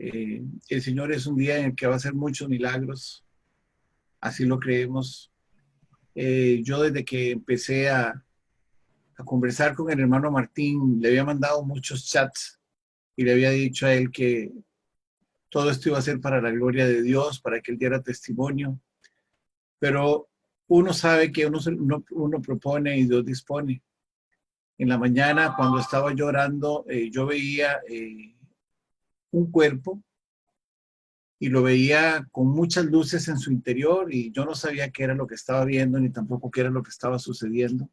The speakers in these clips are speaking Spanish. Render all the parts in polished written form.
El Señor es un día en el que va a hacer muchos milagros, así lo creemos. Yo desde que empecé a conversar con el hermano Martín, le había mandado muchos chats y le había dicho a él que todo esto iba a ser para la gloria de Dios, para que él diera testimonio. Pero uno sabe que uno propone y Dios dispone. En la mañana, cuando estaba llorando, yo veía un cuerpo y lo veía con muchas luces en su interior y yo no sabía qué era lo que estaba viendo ni tampoco qué era lo que estaba sucediendo.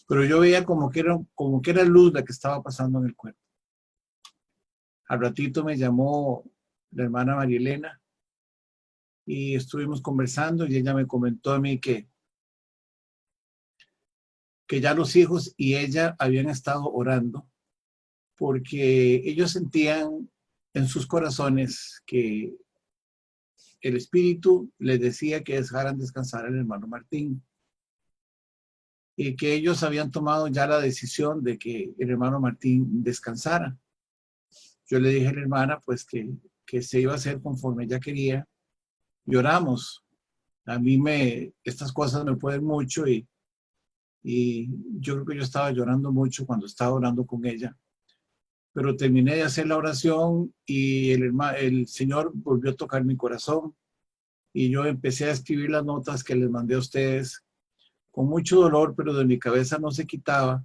Pero yo veía como que era luz la que estaba pasando en el cuerpo. Al ratito me llamó la hermana María Elena y estuvimos conversando y ella me comentó a mí que ya los hijos y ella habían estado orando porque ellos sentían en sus corazones que el Espíritu les decía que dejaran descansar al hermano Martín y que ellos habían tomado ya la decisión de que el hermano Martín descansara. Yo le dije a la hermana pues que se iba a hacer conforme ella quería y oramos. A mí estas cosas me pueden mucho y yo creo que yo estaba llorando mucho cuando estaba orando con ella. Pero terminé de hacer la oración y el Señor volvió a tocar mi corazón y yo empecé a escribir las notas que les mandé a ustedes con mucho dolor, pero de mi cabeza no se quitaba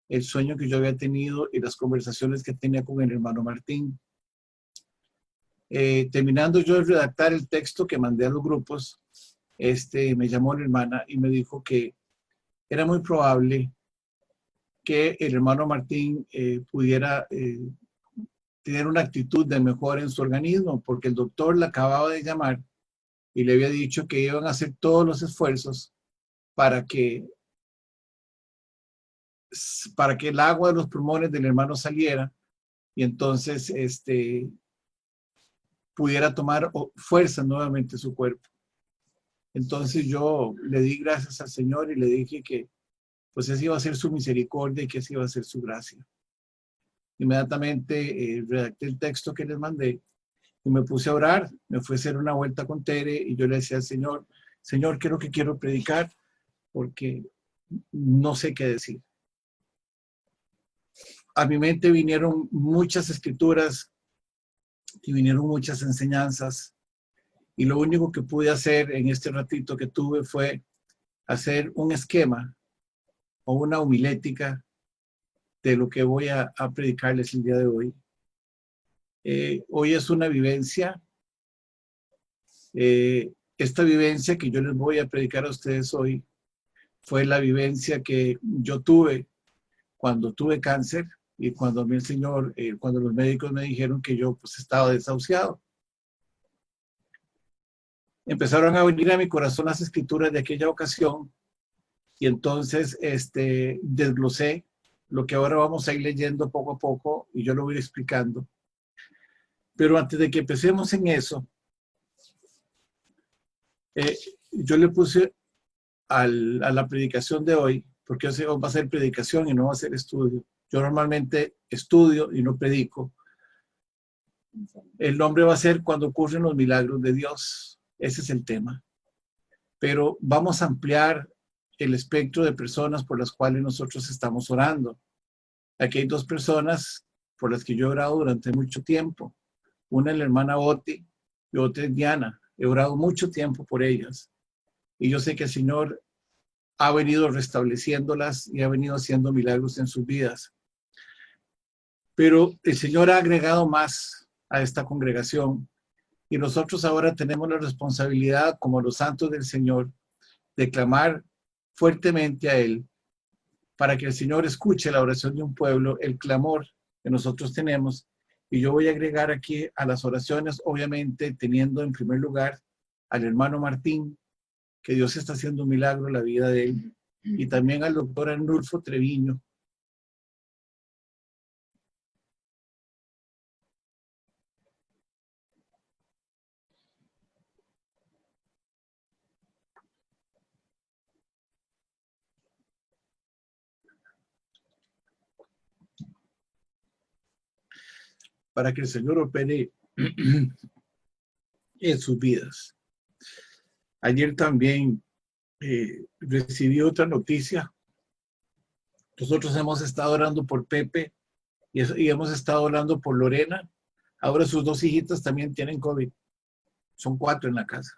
el sueño que yo había tenido y las conversaciones que tenía con el hermano Martín. Terminando yo de redactar el texto que mandé a los grupos, me llamó la hermana y me dijo que era muy probable que el hermano Martín pudiera tener una actitud de mejora en su organismo, porque el doctor le acababa de llamar y le había dicho que iban a hacer todos los esfuerzos para que, para que el agua de los pulmones del hermano saliera y entonces pudiera tomar fuerza nuevamente su cuerpo. Entonces yo le di gracias al Señor y le dije que pues esa iba a ser su misericordia y que esa iba a ser su gracia. Inmediatamente redacté el texto que les mandé y me puse a orar, me fui a hacer una vuelta con Tere y yo le decía al Señor, Señor, ¿qué es lo que quiero predicar? Porque no sé qué decir. A mi mente vinieron muchas escrituras y vinieron muchas enseñanzas y lo único que pude hacer en este ratito que tuve fue hacer un esquema o una homilética de lo que voy a predicarles el día de hoy. Hoy es una vivencia. Esta vivencia que yo les voy a predicar a ustedes hoy fue la vivencia que yo tuve cuando tuve cáncer y cuando el Señor, cuando los médicos me dijeron que yo pues estaba desahuciado. Empezaron a venir a mi corazón las escrituras de aquella ocasión y entonces desglosé lo que ahora vamos a ir leyendo poco a poco y yo lo voy explicando. Pero antes de que empecemos en eso, yo le puse a la predicación de hoy, porque hoy va a ser predicación y no va a ser estudio. Yo normalmente estudio y no predico. El nombre va a ser cuando ocurren los milagros de Dios. Ese es el tema. Pero vamos a ampliar el espectro de personas por las cuales nosotros estamos orando. Aquí hay dos personas por las que yo he orado durante mucho tiempo. Una es la hermana Oti y otra es Diana. He orado mucho tiempo por ellas. Y yo sé que el Señor ha venido restableciéndolas y ha venido haciendo milagros en sus vidas. Pero el Señor ha agregado más a esta congregación y nosotros ahora tenemos la responsabilidad, como los santos del Señor, de clamar fuertemente a Él para que el Señor escuche la oración de un pueblo, el clamor que nosotros tenemos. Y yo voy a agregar aquí a las oraciones, obviamente, teniendo en primer lugar al hermano Martín, que Dios está haciendo un milagro en la vida de él, y también al doctor Arnulfo Treviño. Para que el Señor opere en sus vidas. Ayer también recibí otra noticia. Nosotros hemos estado orando por Pepe y hemos estado orando por Lorena. Ahora sus dos hijitas también tienen COVID. Son 4 en la casa.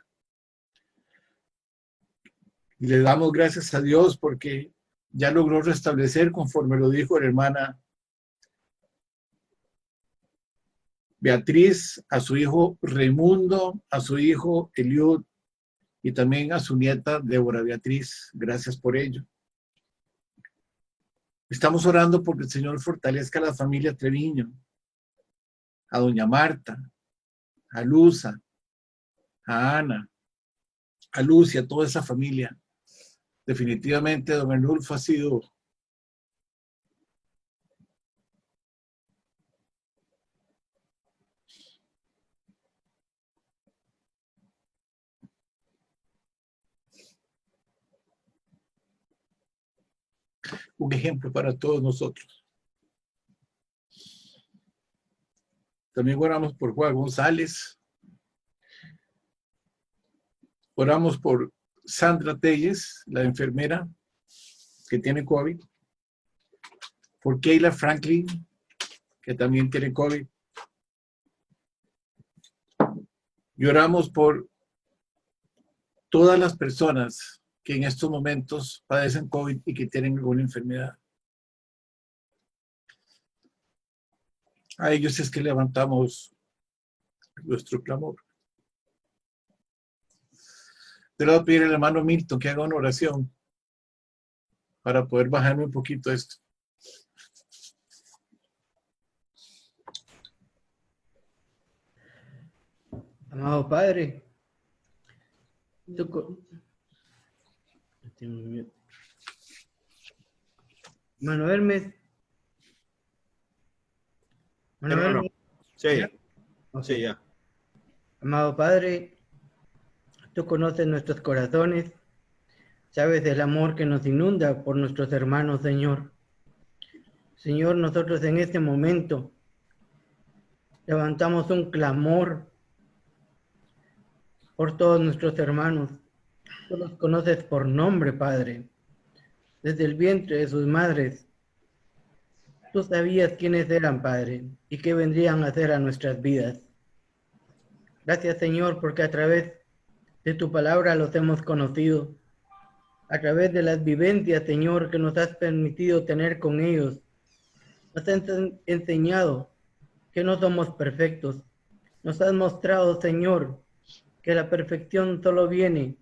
Y le damos gracias a Dios porque ya logró restablecer, conforme lo dijo la hermana Beatriz, a su hijo Raimundo, a su hijo Eliud y también a su nieta Débora Beatriz. Gracias por ello. Estamos orando porque el Señor fortalezca a la familia Treviño, a doña Marta, a Luza, a Ana, a Lucia, a toda esa familia. Definitivamente don Arnulfo ha sido un ejemplo para todos nosotros. También oramos por Juan González. Oramos por Sandra Telles, la enfermera que tiene COVID. Por Keila Franklin, que también tiene COVID. Y oramos por todas las personas que en estos momentos padecen COVID y que tienen alguna enfermedad. A ellos es que levantamos nuestro clamor. Te lo voy a pedir al hermano Milton que haga una oración para poder bajarme un poquito esto. Amado Padre, Manuel Sí, okay. sí, ya. Amado Padre, tú conoces nuestros corazones, sabes el amor que nos inunda por nuestros hermanos, Señor. Señor, nosotros en este momento levantamos un clamor por todos nuestros hermanos. Tú los conoces por nombre, Padre. Desde el vientre de sus madres, tú sabías quiénes eran, Padre, y qué vendrían a hacer a nuestras vidas. Gracias, Señor, porque a través de tu palabra los hemos conocido. A través de las vivencias, Señor, que nos has permitido tener con ellos. Nos has enseñado que no somos perfectos. Nos has mostrado, Señor, que la perfección solo viene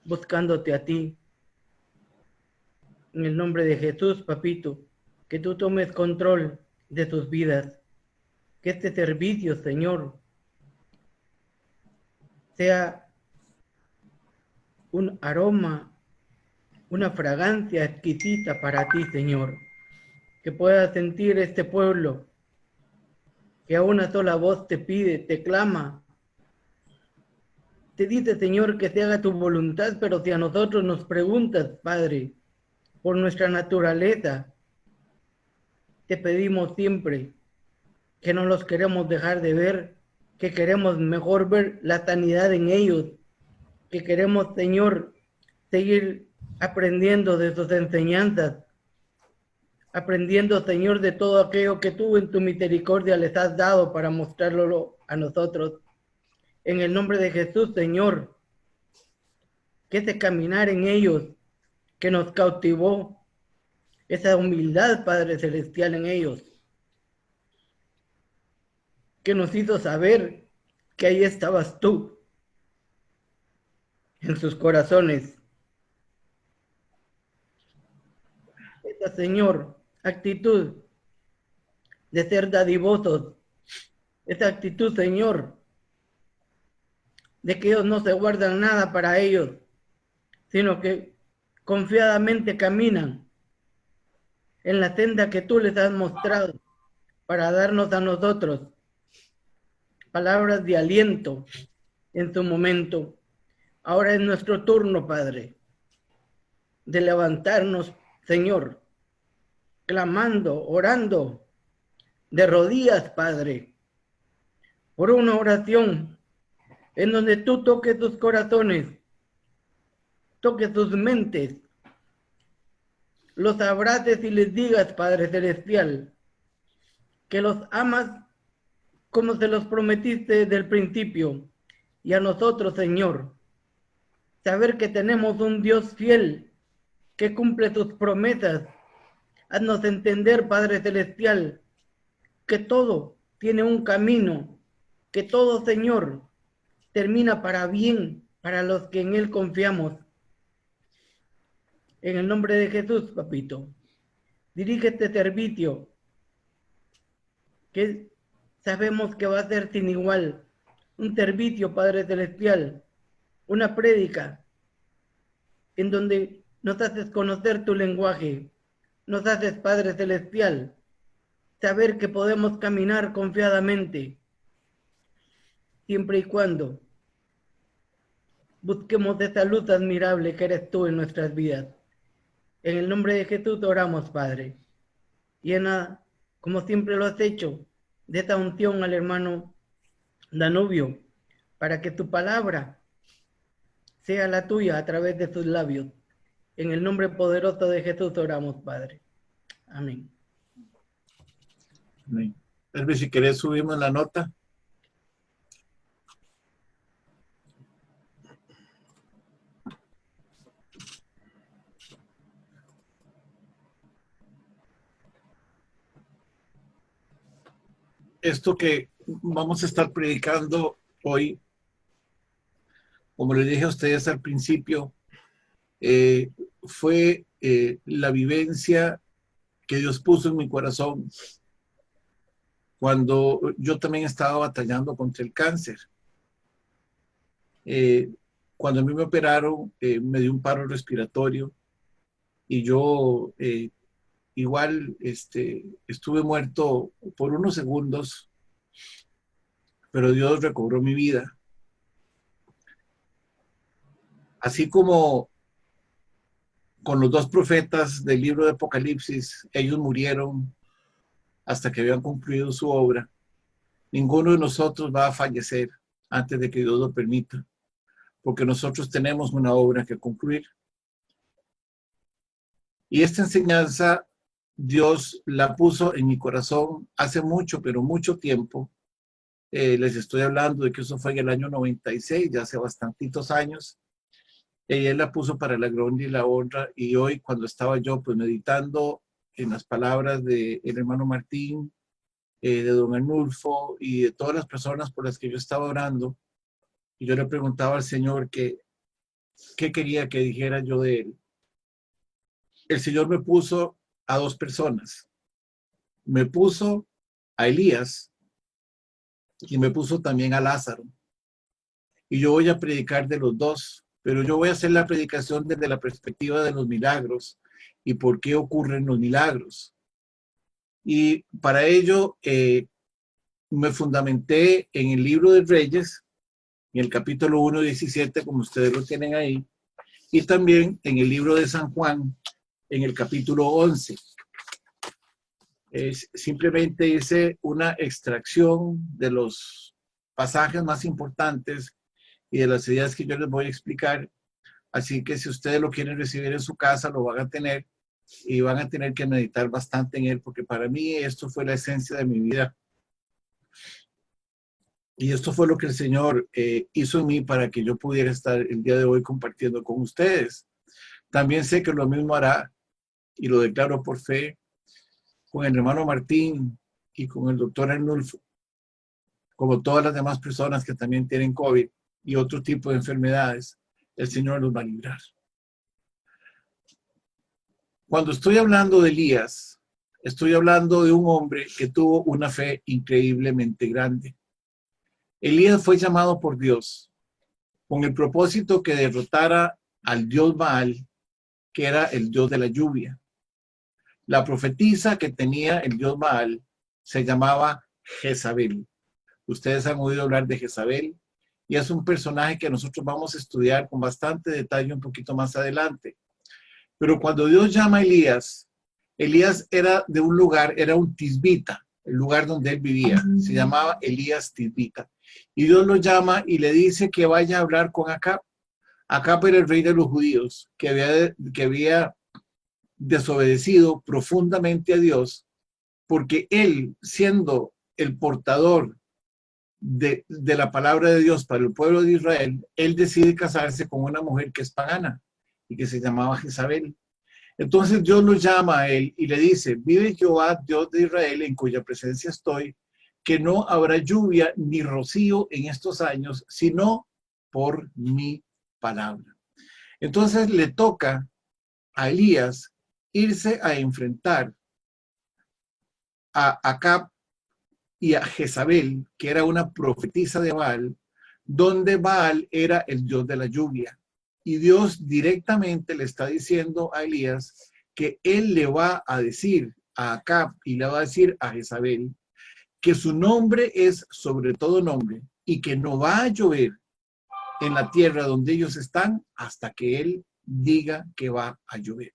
buscándote a ti. En el nombre de Jesús, papito, que tú tomes control de sus vidas. Que este servicio, Señor, sea un aroma, una fragancia exquisita para ti, Señor. Que pueda sentir este pueblo que a una sola voz te pide, te clama. Te dice, Señor, que se haga tu voluntad, pero si a nosotros nos preguntas, Padre, por nuestra naturaleza, te pedimos siempre que no los queremos dejar de ver, que queremos mejor ver la sanidad en ellos, que queremos, Señor, seguir aprendiendo de sus enseñanzas, aprendiendo, Señor, de todo aquello que tú en tu misericordia les has dado para mostrarlo a nosotros. En el nombre de Jesús, Señor, que ese caminar en ellos que nos cautivó, esa humildad, Padre Celestial, en ellos, que nos hizo saber que ahí estabas tú, en sus corazones. Esa, Señor, actitud de ser dadivosos, esa actitud, Señor, de que ellos no se guardan nada para ellos, sino que confiadamente caminan en la senda que tú les has mostrado para darnos a nosotros palabras de aliento en su momento. Ahora es nuestro turno, Padre, de levantarnos, Señor, clamando, orando, de rodillas, Padre, por una oración en donde tú toques sus corazones, toques sus mentes, los abraces y les digas, Padre Celestial, que los amas como se los prometiste desde el principio. Y a nosotros, Señor, saber que tenemos un Dios fiel que cumple tus promesas. Haznos entender, Padre Celestial, que todo tiene un camino, que todo, Señor, termina para bien, para los que en Él confiamos. En el nombre de Jesús, papito, dirige este servicio, que sabemos que va a ser sin igual. Un servicio, Padre Celestial, una prédica, en donde nos haces conocer tu lenguaje, nos haces, Padre Celestial, saber que podemos caminar confiadamente, siempre y cuando busquemos esa luz admirable que eres tú en nuestras vidas. En el nombre de Jesús oramos, Padre. Llena, como siempre lo has hecho, de esta unción al hermano Danubio, para que tu palabra sea la tuya a través de sus labios. En el nombre poderoso de Jesús oramos, Padre. Amén. Amén. Elvis, si querés subimos la nota. Esto que vamos a estar predicando hoy, como les dije a ustedes al principio, fue la vivencia que Dios puso en mi corazón cuando yo también estaba batallando contra el cáncer. Cuando a mí me operaron, me dio un paro respiratorio y yo igual estuve muerto por unos segundos, pero Dios recobró mi vida. Así como con los dos profetas del libro de Apocalipsis, ellos murieron hasta que habían concluido su obra. Ninguno de nosotros va a fallecer antes de que Dios lo permita, porque nosotros tenemos una obra que concluir. Y esta enseñanza Dios la puso en mi corazón hace mucho, pero mucho tiempo. Les estoy hablando de que eso fue en el año 96, ya hace bastantitos años. Él la puso para la gloria y la honra, y hoy cuando estaba yo pues meditando en las palabras del hermano Martín, de don Arnulfo y de todas las personas por las que yo estaba orando, y yo le preguntaba al Señor qué quería que dijera yo de él. El Señor me puso a dos personas. Me puso a Elías y me puso también a Lázaro. Y yo voy a predicar de los dos, pero yo voy a hacer la predicación desde la perspectiva de los milagros y por qué ocurren los milagros. Y para ello me fundamenté en el libro de Reyes, en el capítulo 1:17, como ustedes lo tienen ahí, y también en el libro de San Juan, en el capítulo 11. Simplemente hice una extracción de los pasajes más importantes y de las ideas que yo les voy a explicar. Así que si ustedes lo quieren recibir en su casa, lo van a tener y van a tener que meditar bastante en él, porque para mí esto fue la esencia de mi vida. Y esto fue lo que el Señor hizo en mí para que yo pudiera estar el día de hoy compartiendo con ustedes. También sé que lo mismo hará, y lo declaro por fe, con el hermano Martín y con el doctor Arnulfo, como todas las demás personas que también tienen COVID y otro tipo de enfermedades. El Señor los va a librar. Cuando estoy hablando de Elías, estoy hablando de un hombre que tuvo una fe increíblemente grande. Elías fue llamado por Dios con el propósito que derrotara al dios Baal, que era el dios de la lluvia. La profetisa que tenía el dios Baal se llamaba Jezabel. Ustedes han oído hablar de Jezabel y es un personaje que nosotros vamos a estudiar con bastante detalle un poquito más adelante. Pero cuando Dios llama a Elías, Elías era de un lugar, era un tisbita. el lugar donde él vivía. Se llamaba Elías Tisbita. Y Dios lo llama y le dice que vaya a hablar con Acab. Acab era el rey de los judíos, que había desobedecido profundamente a Dios, porque él, siendo el portador de la palabra de Dios para el pueblo de Israel, él decide casarse con una mujer que es pagana y que se llamaba Jezabel. Entonces Dios lo llama a él y le dice: vive Jehová, Dios de Israel, en cuya presencia estoy, que no habrá lluvia ni rocío en estos años, sino por mi palabra. Entonces le toca a Elías irse a enfrentar a Acab y a Jezabel, que era una profetisa de Baal, donde Baal era el dios de la lluvia. Y Dios directamente le está diciendo a Elías que él le va a decir a Acab y le va a decir a Jezabel que su nombre es sobre todo nombre y que no va a llover en la tierra donde ellos están hasta que él diga que va a llover.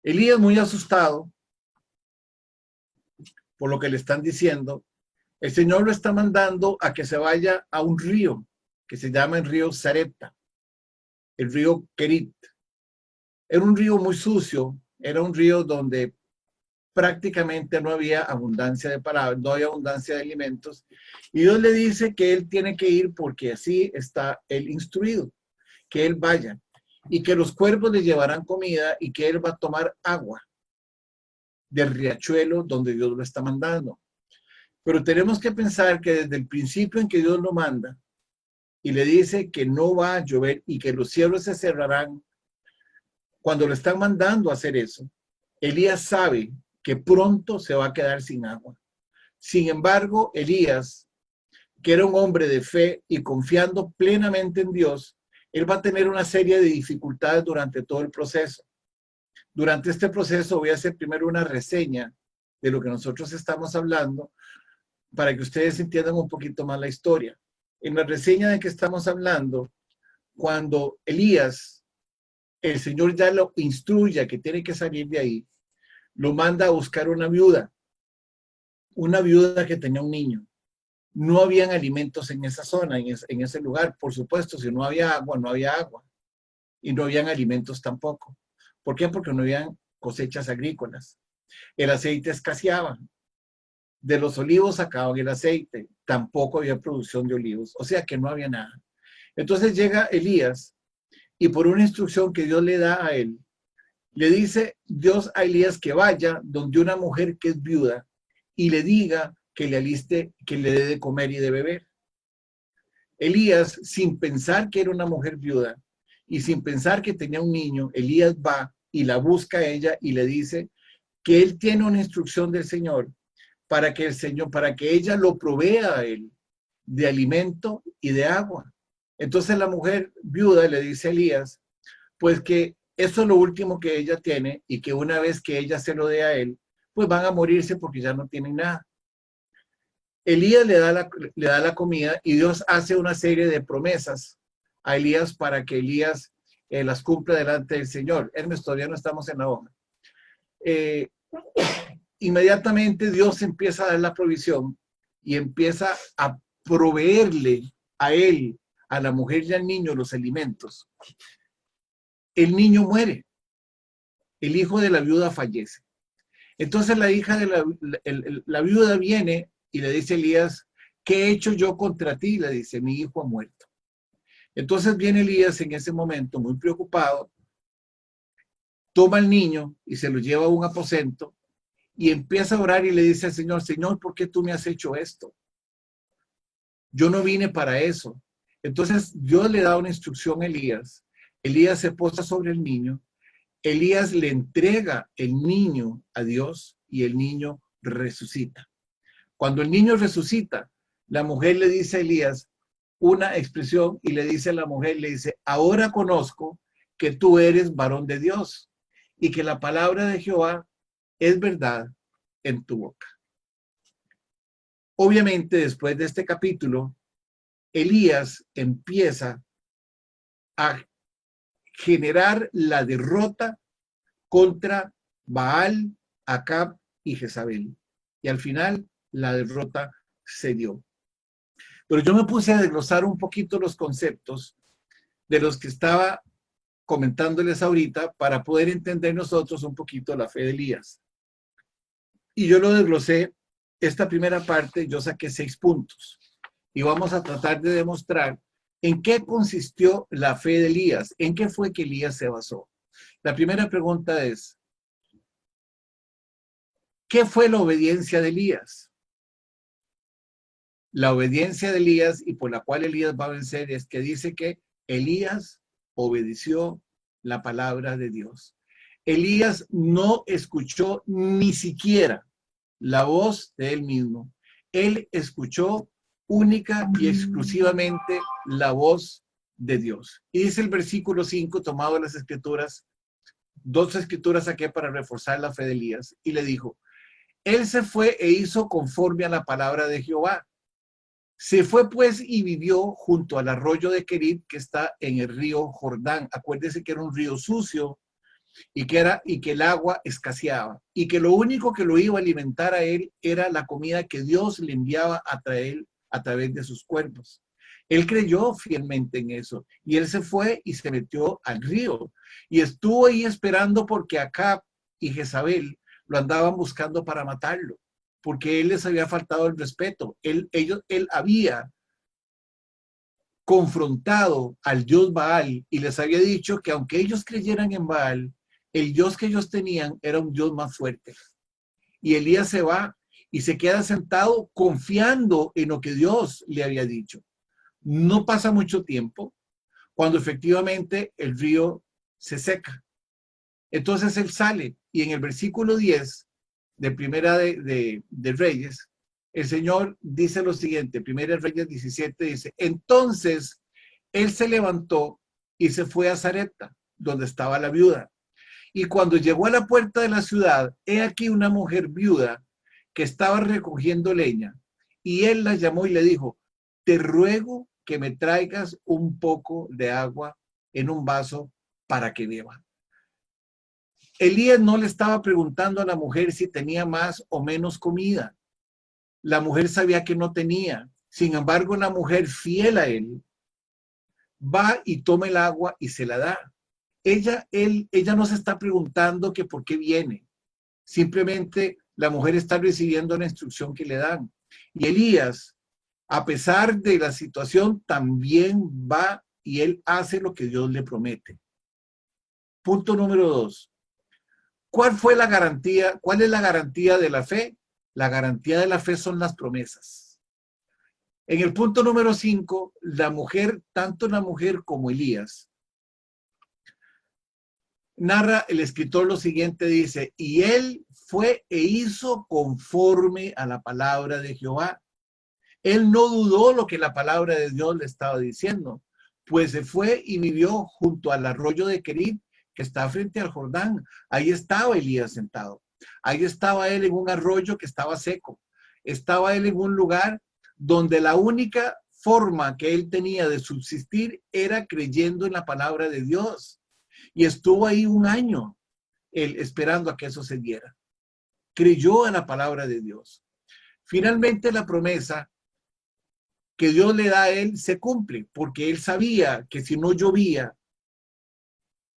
Elías, muy asustado por lo que le están diciendo, el Señor lo está mandando a que se vaya a un río que se llama el río Sarepta, el río Kerit. Era un río muy sucio, era un río donde prácticamente no había abundancia de palabras, no había abundancia de alimentos. Y Dios le dice que él tiene que ir porque así está él instruido, que él vaya y que los cuervos le llevarán comida y que él va a tomar agua del riachuelo donde Dios lo está mandando. Pero tenemos que pensar que desde el principio en que Dios lo manda y le dice que no va a llover y que los cielos se cerrarán, cuando lo están mandando a hacer eso, Elías sabe que pronto se va a quedar sin agua. Sin embargo, Elías, que era un hombre de fe y confiando plenamente en Dios, él va a tener una serie de dificultades durante todo el proceso. Durante este proceso voy a hacer primero una reseña de lo que nosotros estamos hablando para que ustedes entiendan un poquito más la historia. En la reseña de que estamos hablando, cuando Elías, el Señor ya lo instruye que tiene que salir de ahí, lo manda a buscar una viuda que tenía un niño. No habían alimentos en esa zona, en ese lugar. Por supuesto, si no había agua, no había agua. Y no habían alimentos tampoco. ¿Por qué? Porque no habían cosechas agrícolas. El aceite escaseaba. De los olivos sacaban el aceite. Tampoco había producción de olivos. O sea que no había nada. Entonces llega Elías y por una instrucción que Dios le da a él, le dice Dios a Elías que vaya donde una mujer que es viuda y le diga que le aliste, que le dé de comer y de beber. Elías, sin pensar que era una mujer viuda y sin pensar que tenía un niño, Elías va y la busca a ella y le dice que él tiene una instrucción del Señor para que ella lo provea a él de alimento y de agua. Entonces la mujer viuda le dice a Elías, pues que eso es lo último que ella tiene y que una vez que ella se lo dé a él, pues van a morirse porque ya no tienen nada. Elías le da la comida y Dios hace una serie de promesas a Elías para que Elías las cumpla delante del Señor. Hermes, todavía no estamos en la hoja. Inmediatamente Dios empieza a dar la provisión y empieza a proveerle a él, a la mujer y al niño los alimentos. El niño muere. El hijo de la viuda fallece. Entonces la hija de la viuda viene y le dice a Elías, ¿qué he hecho yo contra ti? Le dice, mi hijo ha muerto. Entonces viene Elías en ese momento muy preocupado, toma al niño y se lo lleva a un aposento y empieza a orar y le dice al Señor, Señor, ¿por qué tú me has hecho esto? Yo no vine para eso. Entonces Dios le da una instrucción a Elías. Elías se posa sobre el niño. Elías le entrega el niño a Dios y el niño resucita. Cuando el niño resucita, la mujer le dice a Elías una expresión y le dice a la mujer, le dice, ahora conozco que tú eres varón de Dios y que la palabra de Jehová es verdad en tu boca. Obviamente, después de este capítulo, Elías empieza a generar la derrota contra Baal, Acab y Jezabel. y al final la derrota se dio. Pero yo me puse a desglosar un poquito los conceptos de los que estaba comentándoles ahorita para poder entender nosotros un poquito la fe de Elías. Y yo lo desglosé, esta primera parte yo saqué 6 puntos y vamos a tratar de demostrar en qué consistió la fe de Elías, en qué fue que Elías se basó. La primera pregunta es, ¿qué fue la obediencia de Elías? La obediencia de Elías y por la cual Elías va a vencer es que dice que Elías obedeció la palabra de Dios. Elías no escuchó ni siquiera la voz de él mismo. Él escuchó única y exclusivamente la voz de Dios. Y dice el versículo 5, tomado de las escrituras, 2 escrituras saqué para reforzar la fe de Elías, y le dijo, él se fue e hizo conforme a la palabra de Jehová. Se fue pues y vivió junto al arroyo de Querit que está en el río Jordán. Acuérdese que era un río sucio y que el agua escaseaba y que lo único que lo iba a alimentar a él era la comida que Dios le enviaba a traer a través de sus cuerpos. Él creyó fielmente en eso y él se fue y se metió al río y estuvo ahí esperando porque Acab y Jezabel lo andaban buscando para matarlo, porque él les había faltado el respeto. Él había confrontado al dios Baal y les había dicho que aunque ellos creyeran en Baal, el dios que ellos tenían era un dios más fuerte. Y Elías se va y se queda sentado confiando en lo que Dios le había dicho. No pasa mucho tiempo cuando efectivamente el río se seca. Entonces él sale y en el versículo 10 de Primera de Reyes, el Señor dice lo siguiente, Primera de Reyes 17 dice, entonces él se levantó y se fue a Sarepta, donde estaba la viuda. Y cuando llegó a la puerta de la ciudad, he aquí una mujer viuda que estaba recogiendo leña. Y él la llamó y le dijo, te ruego que me traigas un poco de agua en un vaso para que beba. Elías no le estaba preguntando a la mujer si tenía más o menos comida. La mujer sabía que no tenía. Sin embargo, la mujer fiel a él va y toma el agua y se la da. Ella no se está preguntando que por qué viene. Simplemente la mujer está recibiendo la instrucción que le dan. Y Elías, a pesar de la situación, también va y él hace lo que Dios le promete. Punto número 2. ¿Cuál fue la garantía? ¿Cuál es la garantía de la fe? La garantía de la fe son las promesas. En el punto número 5, la mujer, tanto la mujer como Elías, narra el escritor lo siguiente, dice, y él fue e hizo conforme a la palabra de Jehová. Él no dudó lo que la palabra de Dios le estaba diciendo, pues se fue y vivió junto al arroyo de Querit, que está frente al Jordán. Ahí estaba Elías sentado. Ahí estaba él en un arroyo que estaba seco. Estaba él en un lugar donde la única forma que él tenía de subsistir era creyendo en la palabra de Dios. Y estuvo ahí un año él esperando a que eso se diera. Creyó en la palabra de Dios. Finalmente la promesa que Dios le da a él se cumple, porque él sabía que si no llovía,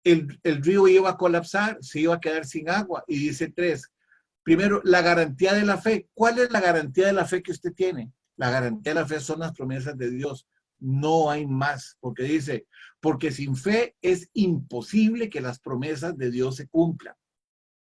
el río iba a colapsar, se iba a quedar sin agua. Y dice 3, primero, la garantía de la fe. ¿Cuál es la garantía de la fe que usted tiene? La garantía de la fe son las promesas de Dios. No hay más, porque dice, porque sin fe es imposible que las promesas de Dios se cumplan.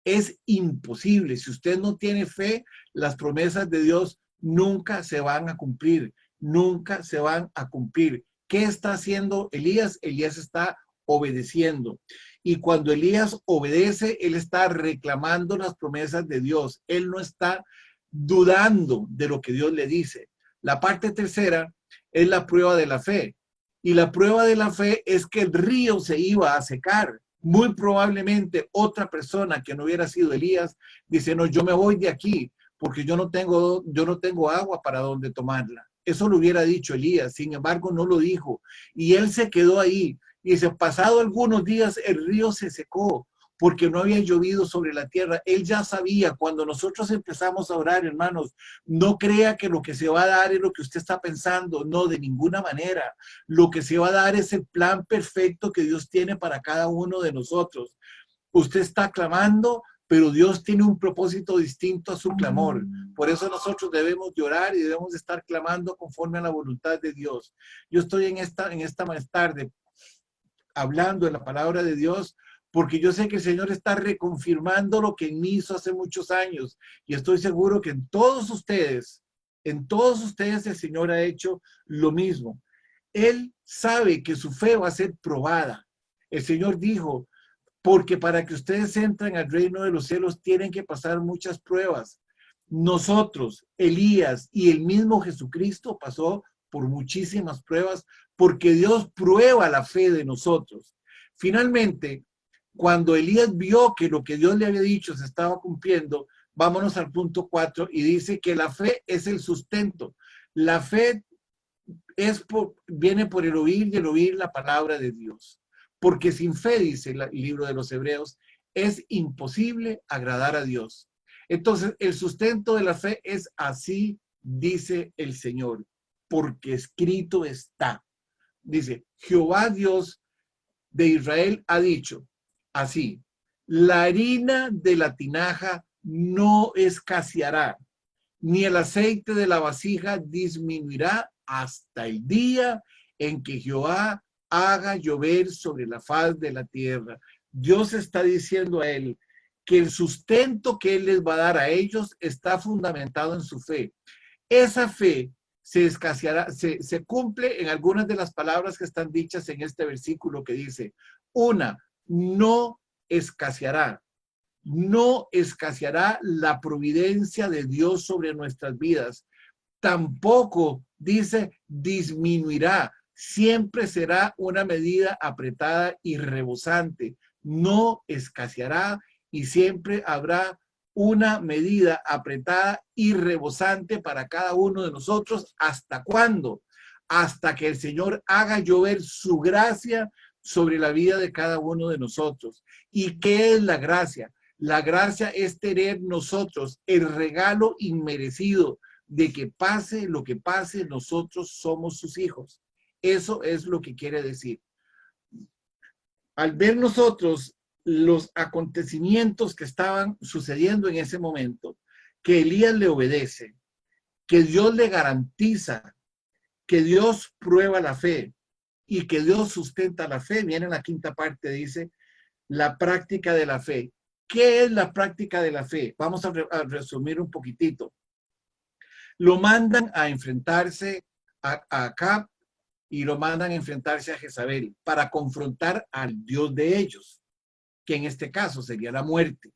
Es imposible. Si usted no tiene fe, las promesas de Dios nunca se van a cumplir. Nunca se van a cumplir. ¿Qué está haciendo Elías? Elías está obedeciendo. Y cuando Elías obedece, él está reclamando las promesas de Dios. Él no está dudando de lo que Dios le dice. La parte tercera es la prueba de la fe. Y la prueba de la fe es que el río se iba a secar. Muy probablemente otra persona que no hubiera sido Elías dice, no, yo me voy de aquí porque yo no tengo agua para donde tomarla. Eso lo hubiera dicho Elías, sin embargo no lo dijo. Y él se quedó ahí. Y dice, pasado algunos días el río se secó. porque no había llovido sobre la tierra. Él ya sabía. Cuando nosotros empezamos a orar, hermanos, no crea que lo que se va a dar es lo que usted está pensando. No, de ninguna manera. Lo que se va a dar es el plan perfecto que Dios tiene para cada uno de nosotros. Usted está clamando, pero Dios tiene un propósito distinto a su clamor. Por eso nosotros debemos de orar y debemos de estar clamando conforme a la voluntad de Dios. Yo estoy en esta tarde hablando de la palabra de Dios, porque yo sé que el Señor está reconfirmando lo que en mí hizo hace muchos años, y estoy seguro que en todos ustedes el Señor ha hecho lo mismo. Él sabe que su fe va a ser probada. El Señor dijo, porque para que ustedes entren al reino de los cielos tienen que pasar muchas pruebas. Nosotros, Elías y el mismo Jesucristo pasó por muchísimas pruebas, porque Dios prueba la fe de nosotros. Finalmente, cuando Elías vio que lo que Dios le había dicho se estaba cumpliendo, vámonos al punto 4 y dice que la fe es el sustento. La fe viene por el oír y el oír la palabra de Dios. Porque sin fe, dice el libro de los Hebreos, es imposible agradar a Dios. Entonces, el sustento de la fe es así, dice el Señor, porque escrito está. Dice, Jehová Dios de Israel ha dicho así, la harina de la tinaja no escaseará, ni el aceite de la vasija disminuirá hasta el día en que Jehová haga llover sobre la faz de la tierra. Dios está diciendo a él que el sustento que él les va a dar a ellos está fundamentado en su fe. Esa fe se escaseará, se cumple en algunas de las palabras que están dichas en este versículo que dice, una, no escaseará. No escaseará la providencia de Dios sobre nuestras vidas. Tampoco, dice, disminuirá. Siempre será una medida apretada y rebosante. No escaseará y siempre habrá una medida apretada y rebosante para cada uno de nosotros. ¿Hasta cuándo? Hasta que el Señor haga llover su gracia sobre la vida de cada uno de nosotros. ¿Y qué es la gracia? La gracia es tener nosotros el regalo inmerecido de que pase lo que pase, nosotros somos sus hijos. Eso es lo que quiere decir. Al ver nosotros los acontecimientos que estaban sucediendo en ese momento, que Elías le obedece, que Dios le garantiza, que Dios prueba la fe y que Dios sustenta la fe, viene en la quinta parte, dice, la práctica de la fe. ¿Qué es la práctica de la fe? Vamos a resumir un poquitito. Lo mandan a enfrentarse a Acab y lo mandan a enfrentarse a Jezabel para confrontar al Dios de ellos, que en este caso sería la muerte.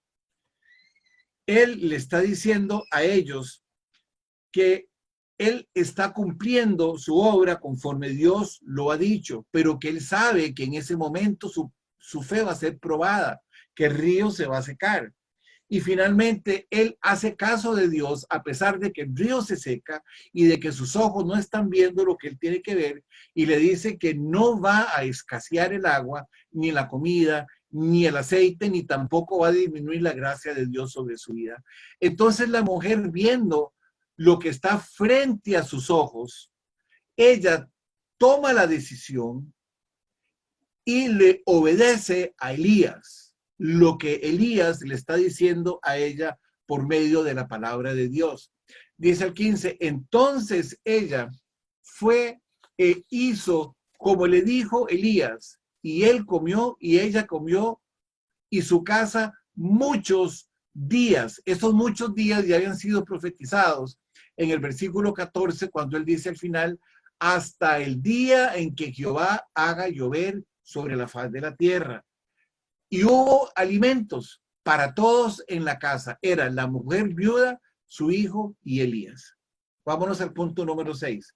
Él le está diciendo a ellos que él está cumpliendo su obra conforme Dios lo ha dicho, pero que él sabe que en ese momento su fe va a ser probada, que el río se va a secar. Y finalmente él hace caso de Dios a pesar de que el río se seca y de que sus ojos no están viendo lo que él tiene que ver, y le dice que no va a escasear el agua, ni la comida, ni el aceite, ni tampoco va a disminuir la gracia de Dios sobre su vida. Entonces la mujer, viendo lo que está frente a sus ojos, ella toma la decisión y le obedece a Elías lo que Elías le está diciendo a ella por medio de la palabra de Dios. Dice el 15, entonces ella fue e hizo como le dijo Elías, y él comió y ella comió y su casa muchos días. Esos muchos días ya habían sido profetizados en el versículo 14, cuando él dice al final, hasta el día en que Jehová haga llover sobre la faz de la tierra. Y hubo alimentos para todos en la casa. Era la mujer viuda, su hijo y Elías. Vámonos al punto número 6.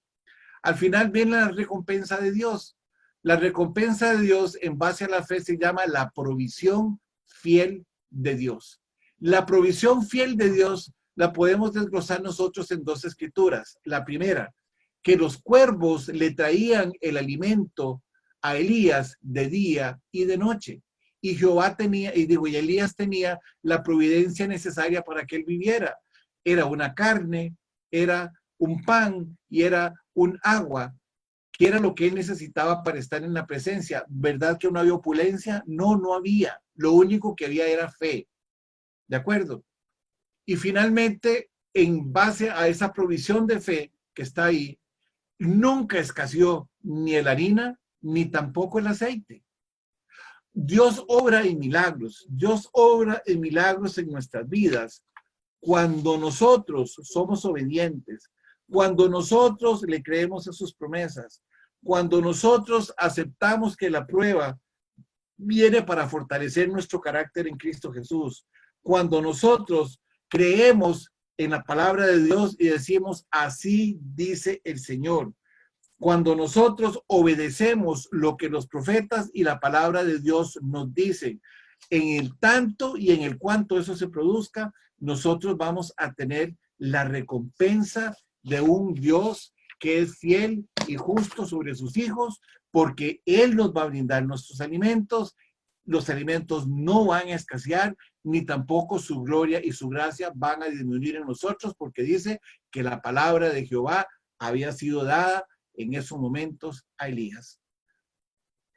Al final viene la recompensa de Dios. La recompensa de Dios en base a la fe se llama la provisión fiel de Dios. La provisión fiel de Dios la podemos desglosar nosotros en dos escrituras. La primera, que los cuervos le traían el alimento a Elías de día y de noche. y Jehová tenía, y Elías tenía la providencia necesaria para que él viviera. Era una carne, era un pan y era un agua, que era lo que él necesitaba para estar en la presencia. ¿Verdad que no había opulencia? No, no había. Lo único que había era fe. ¿De acuerdo? Y finalmente, en base a esa provisión de fe que está ahí, nunca escaseó ni la harina, ni tampoco el aceite. Dios obra en milagros. Dios obra en milagros en nuestras vidas cuando nosotros somos obedientes, cuando nosotros le creemos a sus promesas, cuando nosotros aceptamos que la prueba viene para fortalecer nuestro carácter en Cristo Jesús, cuando nosotros creemos en la palabra de Dios y decimos, así dice el Señor. Cuando nosotros obedecemos lo que los profetas y la palabra de Dios nos dicen, en el tanto y en el cuanto eso se produzca, nosotros vamos a tener la recompensa de un Dios que es fiel y justo sobre sus hijos, porque Él nos va a brindar nuestros alimentos. Los alimentos no van a escasear, ni tampoco su gloria y su gracia van a disminuir en nosotros, porque dice que la palabra de Jehová había sido dada en esos momentos a Elías.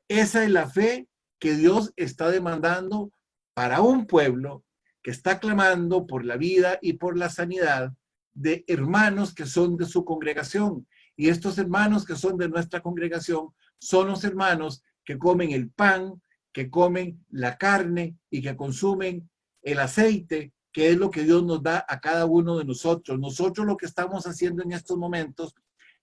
Esa es la fe que Dios está demandando para un pueblo que está clamando por la vida y por la sanidad de hermanos que son de su congregación. Y estos hermanos que son de nuestra congregación son los hermanos que comen el pan, que comen la carne y que consumen el aceite, que es lo que Dios nos da a cada uno de nosotros. Nosotros lo que estamos haciendo en estos momentos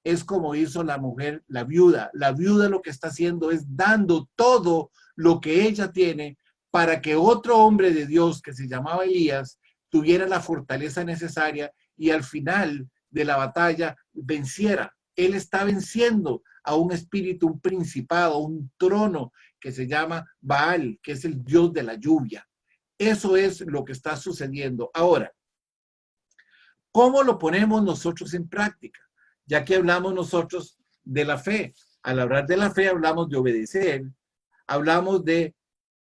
es como hizo la mujer, la viuda. La viuda lo que está haciendo es dando todo lo que ella tiene para que otro hombre de Dios que se llamaba Elías tuviera la fortaleza necesaria y al final de la batalla venciera. Él está venciendo a un espíritu, un principado, un trono que se llama Baal, que es el dios de la lluvia. Eso es lo que está sucediendo. Ahora, ¿cómo lo ponemos nosotros en práctica? Ya que hablamos nosotros de la fe. Al hablar de la fe hablamos de obedecer, hablamos de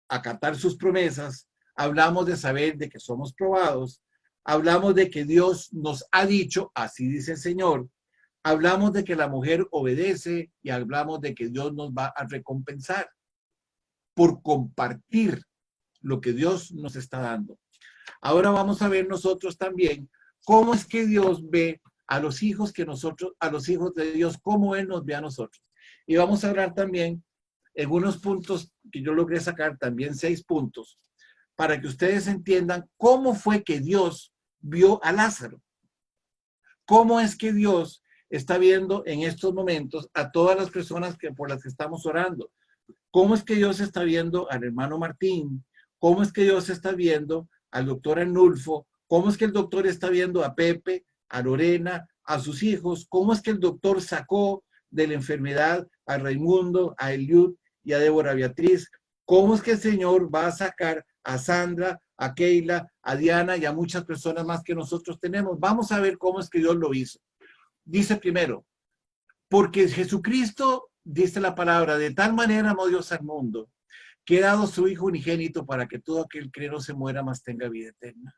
acatar sus promesas, hablamos de saber de que somos probados, hablamos de que Dios nos ha dicho, así dice el Señor, hablamos de que la mujer obedece y hablamos de que Dios nos va a recompensar por compartir lo que Dios nos está dando. Ahora vamos a ver nosotros también cómo es que Dios ve a los hijos que nosotros, a los hijos de Dios, cómo Él nos ve a nosotros. Y vamos a hablar también en unos puntos que yo logré sacar, también 6 puntos, para que ustedes entiendan cómo fue que Dios vio a Lázaro. Cómo es que Dios está viendo en estos momentos a todas las personas por las que estamos orando. Cómo es que Dios está viendo al hermano Martín. Cómo es que Dios está viendo al doctor Arnulfo. Cómo es que el doctor está viendo a Pepe, a Lorena, a sus hijos. Cómo es que el doctor sacó de la enfermedad a Raimundo, a Eliud y a Débora Beatriz. Cómo es que el Señor va a sacar a Sandra, a Keila, a Diana y a muchas personas más que nosotros tenemos. Vamos a ver cómo es que Dios lo hizo. Dice primero, porque Jesucristo, dice la palabra, de tal manera amó Dios al mundo, que ha dado su Hijo unigénito para que todo aquel que no se muera, mas tenga vida eterna.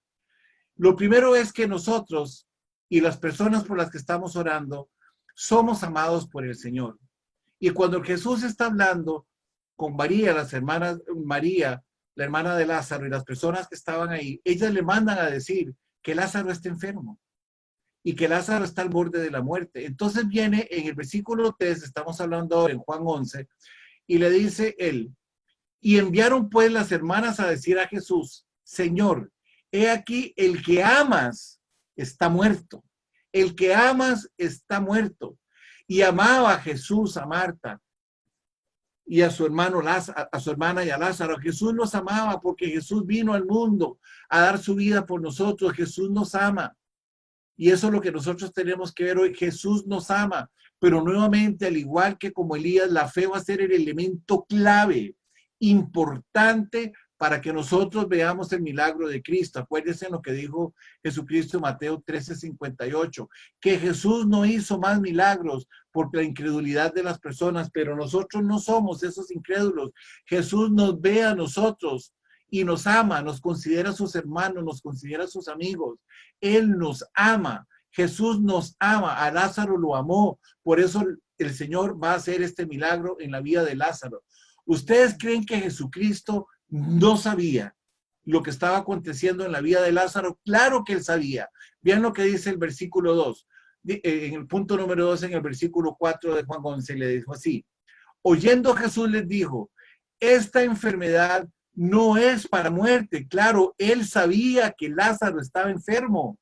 Lo primero es que nosotros y las personas por las que estamos orando somos amados por el Señor. Y cuando Jesús está hablando con María, las hermanas, María, la hermana de Lázaro y las personas que estaban ahí, ellas le mandan a decir que Lázaro está enfermo y que Lázaro está al borde de la muerte. Entonces viene en el versículo 3, estamos hablando ahora en Juan 11, y le dice él, y enviaron pues las hermanas a decir a Jesús, Señor, he aquí el que amas está muerto. El que amas está muerto. Y amaba a Jesús, a Marta y a su hermano Lázaro, a su hermana y a Lázaro. Jesús los amaba porque Jesús vino al mundo a dar su vida por nosotros. Jesús nos ama. Y eso es lo que nosotros tenemos que ver hoy. Jesús nos ama. Pero nuevamente, al igual que como Elías, la fe va a ser el elemento clave, importante para que nosotros veamos el milagro de Cristo. Acuérdense en lo que dijo Jesucristo en Mateo 13:58, que Jesús no hizo más milagros por la incredulidad de las personas, pero nosotros no somos esos incrédulos. Jesús nos ve a nosotros y nos ama, nos considera sus hermanos, nos considera sus amigos. Él nos ama. Jesús nos ama. A Lázaro lo amó. Por eso el Señor va a hacer este milagro en la vida de Lázaro. ¿Ustedes creen que Jesucristo no sabía lo que estaba aconteciendo en la vida de Lázaro? Claro que él sabía. Vean lo que dice el versículo 2. En el punto número 2, en el versículo 4 de Juan 11, le dijo así: oyendo Jesús les dijo, esta enfermedad no es para muerte. Claro, él sabía que Lázaro estaba enfermo.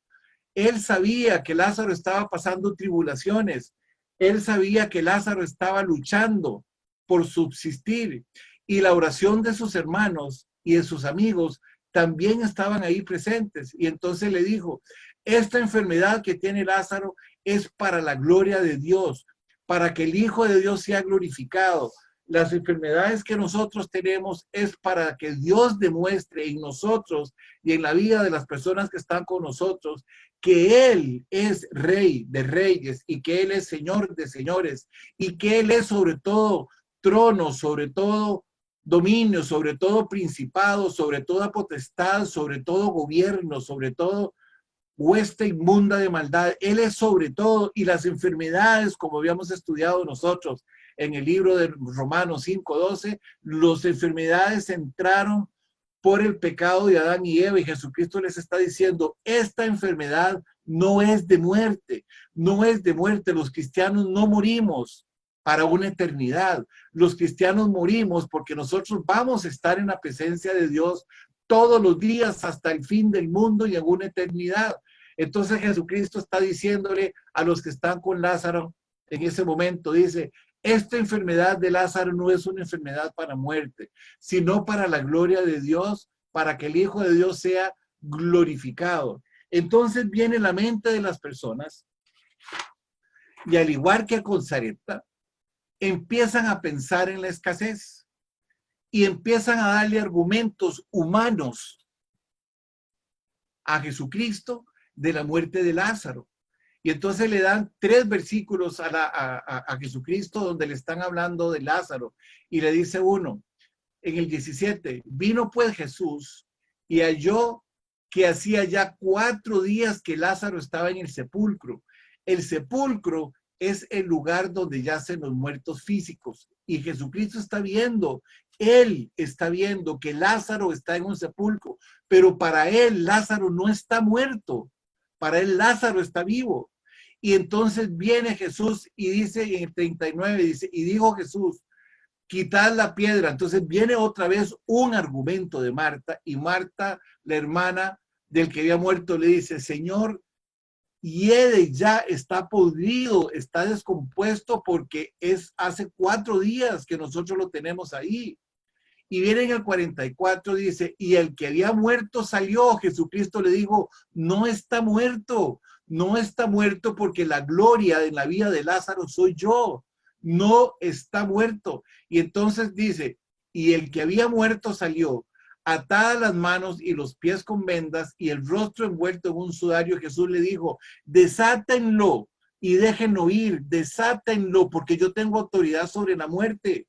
Él sabía que Lázaro estaba pasando tribulaciones. Él sabía que Lázaro estaba luchando por subsistir. Y la oración de sus hermanos y de sus amigos también estaban ahí presentes. Y entonces le dijo, esta enfermedad que tiene Lázaro es para la gloria de Dios, para que el Hijo de Dios sea glorificado. Las enfermedades que nosotros tenemos es para que Dios demuestre en nosotros y en la vida de las personas que están con nosotros que Él es Rey de Reyes y que Él es Señor de Señores y que Él es sobre todo trono, sobre todo dominio, sobre todo principado, sobre toda potestad, sobre todo gobierno, sobre todo hueste inmunda de maldad. Él es sobre todo, y las enfermedades, como habíamos estudiado nosotros en el libro de Romanos 5:12, las enfermedades entraron por el pecado de Adán y Eva, y Jesucristo les está diciendo, esta enfermedad no es de muerte, no es de muerte. Los cristianos no morimos para una eternidad. Los cristianos morimos porque nosotros vamos a estar en la presencia de Dios todos los días hasta el fin del mundo y en una eternidad. Entonces Jesucristo está diciéndole a los que están con Lázaro en ese momento, dice, esta enfermedad de Lázaro no es una enfermedad para muerte, sino para la gloria de Dios, para que el Hijo de Dios sea glorificado. Entonces viene la mente de las personas y al igual que con Sarepta, empiezan a pensar en la escasez y empiezan a darle argumentos humanos a Jesucristo de la muerte de Lázaro. Y entonces le dan 3 versículos a Jesucristo donde le están hablando de Lázaro. Y le dice uno, en el 17, vino pues Jesús y halló que hacía ya 4 días que Lázaro estaba en el sepulcro. El sepulcro es el lugar donde yacen los muertos físicos. Y Jesucristo está viendo, Él está viendo que Lázaro está en un sepulcro, pero para Él Lázaro no está muerto, para Él Lázaro está vivo. Y entonces viene Jesús y dice en el 39, dice, y dijo Jesús, quitad la piedra. Entonces viene otra vez un argumento de Marta, y Marta, la hermana del que había muerto, le dice, Señor, hiede ya, está podrido, está descompuesto porque hace 4 días que nosotros lo tenemos ahí. Y viene en el 44, dice, y el que había muerto salió. Jesucristo le dijo, no está muerto, no está muerto porque la gloria en la vida de Lázaro soy yo, no está muerto. Y entonces dice, y el que había muerto salió, atadas las manos y los pies con vendas y el rostro envuelto en un sudario. Jesús le dijo, desátenlo y déjenlo ir, desátenlo porque yo tengo autoridad sobre la muerte.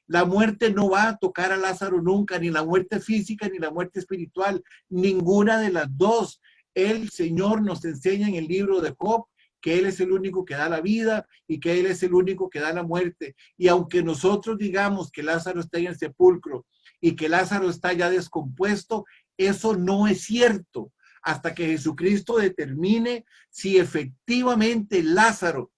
La muerte no va a tocar a Lázaro nunca, ni la muerte física ni la muerte espiritual, ninguna de las dos. El Señor nos enseña en el libro de Job que Él es el único que da la vida y que Él es el único que da la muerte. Y aunque nosotros digamos que Lázaro está en el sepulcro y que Lázaro está ya descompuesto, eso no es cierto hasta que Jesucristo determine si efectivamente Lázaro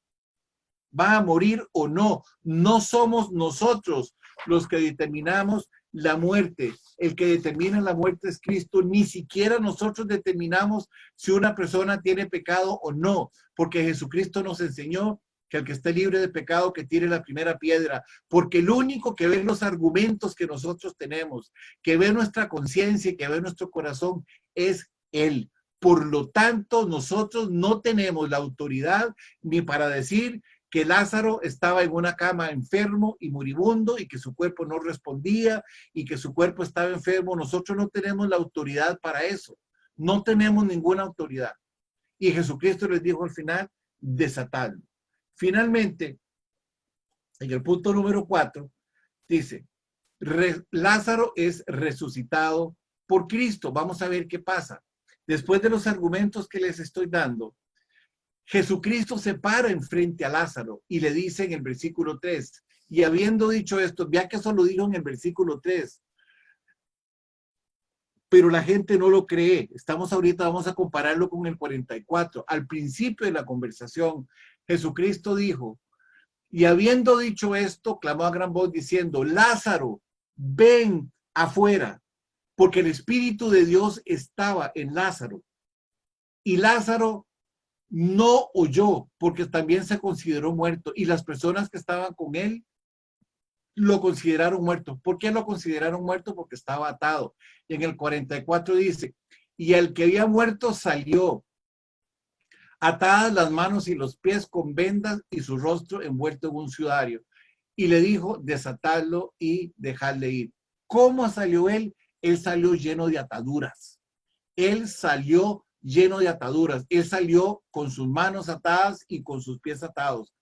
va a morir o no. No somos nosotros los que determinamos la muerte. El que determina la muerte es Cristo. Ni siquiera nosotros determinamos si una persona tiene pecado o no, porque Jesucristo nos enseñó que el que esté libre de pecado que tire la primera piedra, porque el único que ve los argumentos que nosotros tenemos, que ve nuestra conciencia y que ve nuestro corazón es Él. Por lo tanto, nosotros no tenemos la autoridad ni para decir que Lázaro estaba en una cama enfermo y moribundo y que su cuerpo no respondía y que su cuerpo estaba enfermo. Nosotros no tenemos la autoridad para eso. No tenemos ninguna autoridad. Y Jesucristo les dijo al final, desatadlo. Finalmente, en el punto número 4, dice, Lázaro es resucitado por Cristo. Vamos a ver qué pasa. Después de los argumentos que les estoy dando, Jesucristo se para enfrente a Lázaro y le dice en el versículo 3, y habiendo dicho esto, ya que eso lo dijo en el versículo 3, pero la gente no lo cree. Vamos a compararlo con el 44. Al principio de la conversación, Jesucristo dijo, y habiendo dicho esto, clamó a gran voz diciendo, Lázaro, ven afuera, porque el Espíritu de Dios estaba en Lázaro. Y Lázaro no oyó, porque también se consideró muerto, y las personas que estaban con él lo consideraron muerto. ¿Por qué lo consideraron muerto? Porque estaba atado. Y en el 44 dice, y el que había muerto salió, atadas las manos y los pies con vendas y su rostro envuelto en un sudario. Y le dijo, desatadlo y dejadle ir. ¿Cómo salió él? Él salió lleno de ataduras. Él salió lleno de ataduras. Él salió con sus manos atadas y con sus pies atados.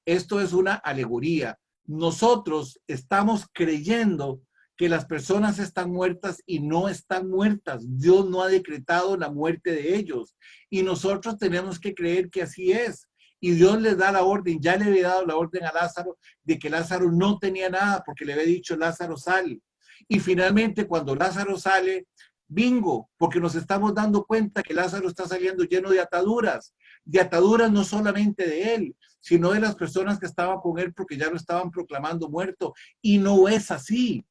Esto es una alegoría. Nosotros estamos creyendo que las personas están muertas y no están muertas. Dios no ha decretado la muerte de ellos. Y nosotros tenemos que creer que así es. Y Dios les da la orden, ya le había dado la orden a Lázaro de que Lázaro no tenía nada porque le había dicho Lázaro sale. Y finalmente cuando Lázaro sale, bingo, porque nos estamos dando cuenta que Lázaro está saliendo lleno de ataduras no solamente de él, sino de las personas que estaban con él porque ya lo estaban proclamando muerto. Y no es así.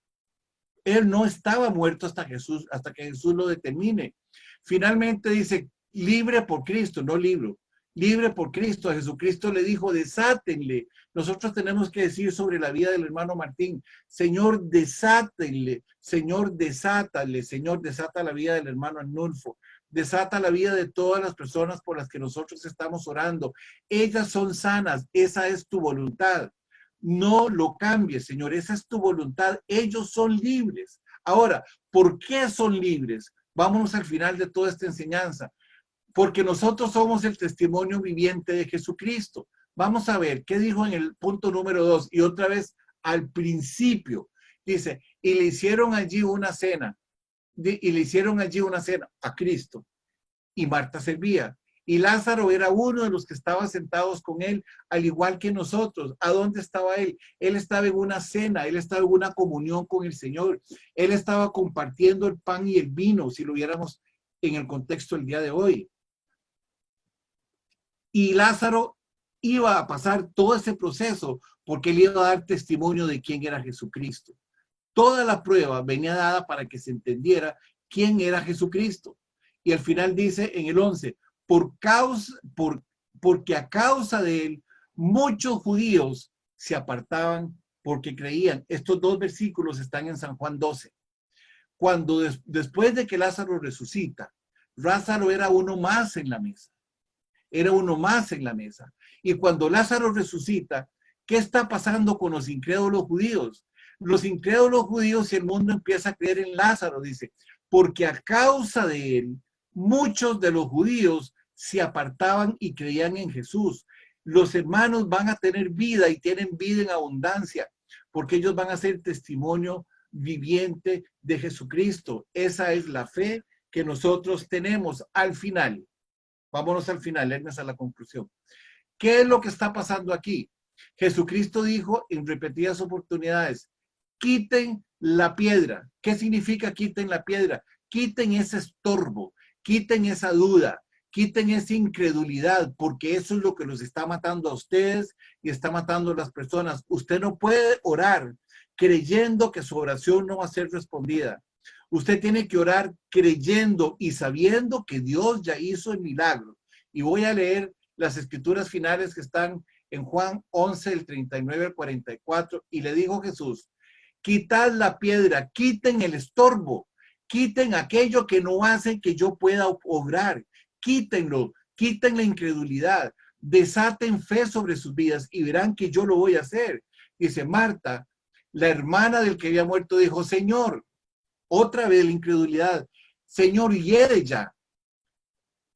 Él no estaba muerto hasta que Jesús lo determine. Finalmente dice, libre por Cristo, no libro. Libre por Cristo. A Jesucristo le dijo, desátenle. Nosotros tenemos que decir sobre la vida del hermano Martín, Señor, desátenle. Señor, desátale. Señor, desata la vida del hermano Arnulfo. Desata la vida de todas las personas por las que nosotros estamos orando. Ellas son sanas. Esa es tu voluntad. No lo cambies, Señor. Esa es tu voluntad. Ellos son libres. Ahora, ¿por qué son libres? Vámonos al final de toda esta enseñanza. Porque nosotros somos el testimonio viviente de Jesucristo. Vamos a ver qué dijo en el punto número 2 y otra vez al principio. Dice, y le hicieron allí una cena. Y le hicieron allí una cena a Cristo. Y Marta servía. Y Lázaro era uno de los que estaban sentados con él, al igual que nosotros. ¿A dónde estaba él? Él estaba en una cena, él estaba en una comunión con el Señor. Él estaba compartiendo el pan y el vino, si lo viéramos en el contexto del día de hoy. Y Lázaro iba a pasar todo ese proceso porque él iba a dar testimonio de quién era Jesucristo. Toda la prueba venía dada para que se entendiera quién era Jesucristo. Y al final dice en el 11, porque a causa de él, muchos judíos se apartaban porque creían. Estos dos versículos están en San Juan 12. Cuando después de que Lázaro resucita, Lázaro era uno más en la mesa. Era uno más en la mesa. Y cuando Lázaro resucita, ¿qué está pasando con los incrédulos judíos? Los incrédulos judíos y el mundo empieza a creer en Lázaro, dice, porque a causa de él, muchos de los judíos se apartaban y creían en Jesús. Los hermanos van a tener vida y tienen vida en abundancia, porque ellos van a ser testimonio viviente de Jesucristo. Esa es la fe que nosotros tenemos al final. Vámonos al final, Hermes, a la conclusión. ¿Qué es lo que está pasando aquí? Jesucristo dijo en repetidas oportunidades, quiten la piedra. ¿Qué significa quiten la piedra? Quiten ese estorbo, quiten esa duda, quiten esa incredulidad, porque eso es lo que los está matando a ustedes y está matando a las personas. Usted no puede orar creyendo que su oración no va a ser respondida. Usted tiene que orar creyendo y sabiendo que Dios ya hizo el milagro. Y voy a leer las escrituras finales que están en Juan 11, el 39 al 44. Y le dijo Jesús, quitad la piedra, quiten el estorbo, quiten aquello que no hace que yo pueda obrar. Quítenlo, quiten la incredulidad. desaten fe sobre sus vidas y verán que yo lo voy a hacer. Dice Marta, la hermana del que había muerto, dijo, Señor, otra vez la incredulidad, Señor, hiere ya,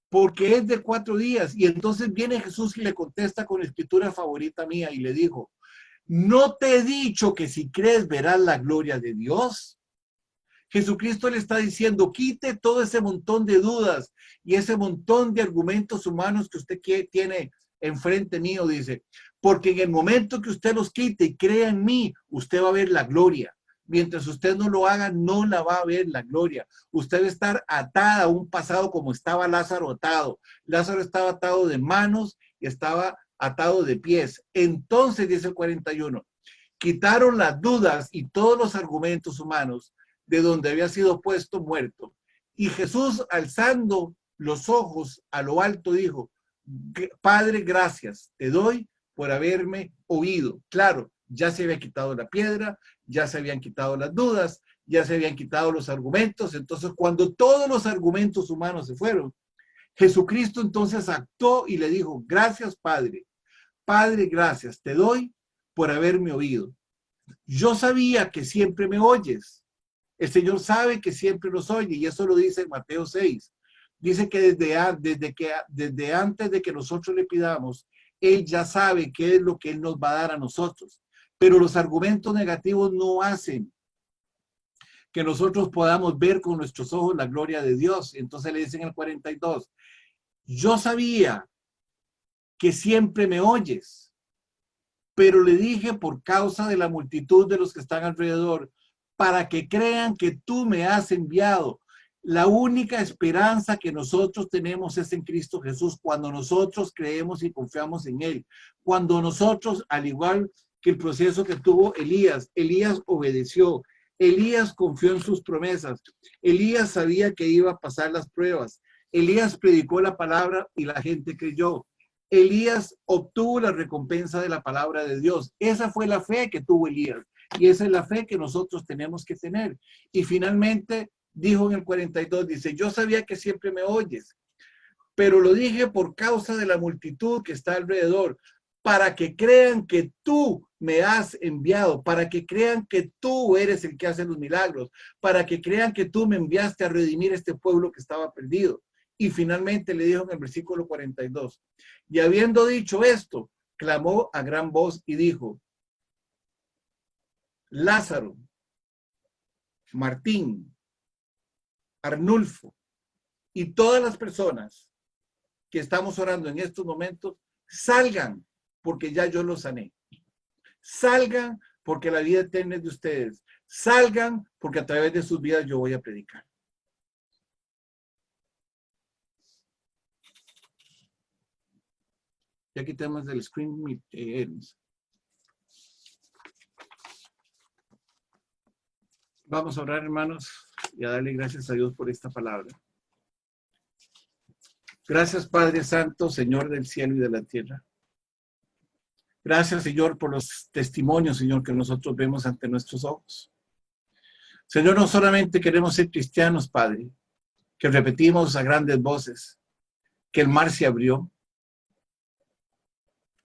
porque es de 4 días. Y entonces viene Jesús y le contesta con la escritura favorita mía y le dijo, ¿no te he dicho que si crees verás la gloria de Dios? Jesucristo le está diciendo, quite todo ese montón de dudas y ese montón de argumentos humanos que usted tiene enfrente mío, dice, porque en el momento que usted los quite y crea en mí, usted va a ver la gloria. Mientras usted no lo haga, no la va a ver la gloria. Usted va a estar atada a un pasado como estaba Lázaro atado. Lázaro estaba atado de manos y estaba atado de pies. Entonces, dice el 41, quitaron las dudas y todos los argumentos humanos de donde había sido puesto muerto. Y Jesús, alzando los ojos a lo alto, dijo, Padre, gracias te doy por haberme oído. Claro, ya se había quitado la piedra, ya se habían quitado las dudas, ya se habían quitado los argumentos. Entonces, cuando todos los argumentos humanos se fueron, Jesucristo entonces actuó y le dijo, gracias, Padre. Padre, gracias te doy por haberme oído. Yo sabía que siempre me oyes. El Señor sabe que siempre nos oye y eso lo dice en Mateo 6. Dice que desde antes de que nosotros le pidamos, Él ya sabe qué es lo que Él nos va a dar a nosotros. Pero los argumentos negativos no hacen que nosotros podamos ver con nuestros ojos la gloria de Dios. Entonces le dicen en el 42, yo sabía que siempre me oyes, pero le dije por causa de la multitud de los que están alrededor, para que crean que tú me has enviado. La única esperanza que nosotros tenemos es en Cristo Jesús, cuando nosotros creemos y confiamos en Él. Cuando nosotros, al igual que el proceso que tuvo Elías obedeció, Elías confió en sus promesas, Elías sabía que iba a pasar las pruebas, Elías predicó la palabra y la gente creyó. Elías obtuvo la recompensa de la palabra de Dios. Esa fue la fe que tuvo Elías. Y esa es la fe que nosotros tenemos que tener. Y finalmente dijo en el 42, dice, yo sabía que siempre me oyes, pero lo dije por causa de la multitud que está alrededor, para que crean que tú me has enviado, para que crean que tú eres el que hace los milagros, para que crean que tú me enviaste a redimir este pueblo que estaba perdido. Y finalmente le dijo en el versículo 42, y habiendo dicho esto, clamó a gran voz y dijo, Lázaro, Martín, Arnulfo y todas las personas que estamos orando en estos momentos, salgan porque ya yo los sané. Salgan porque la vida eterna es de ustedes. Salgan porque a través de sus vidas yo voy a predicar. Ya quitamos del screen. Vamos a orar, hermanos, y a darle gracias a Dios por esta palabra. Gracias, Padre Santo, Señor del cielo y de la tierra. Gracias, Señor, por los testimonios, Señor, que nosotros vemos ante nuestros ojos. Señor, no solamente queremos ser cristianos, Padre, que repetimos a grandes voces que el mar se abrió,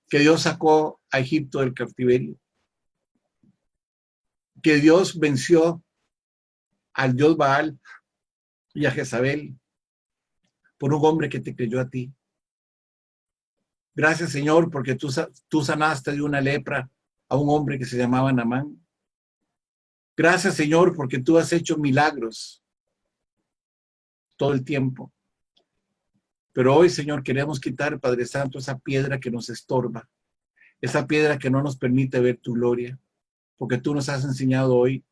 que Dios sacó a Egipto del cautiverio, que Dios venció al Dios Baal y a Jezabel por un hombre que te creyó a ti. Gracias, Señor, porque tú sanaste de una lepra a un hombre que se llamaba Naamán. Gracias, Señor, porque tú has hecho milagros todo el tiempo. Pero hoy, Señor, queremos quitar, Padre Santo, esa piedra que nos estorba, esa piedra que no nos permite ver tu gloria, porque tú nos has enseñado hoy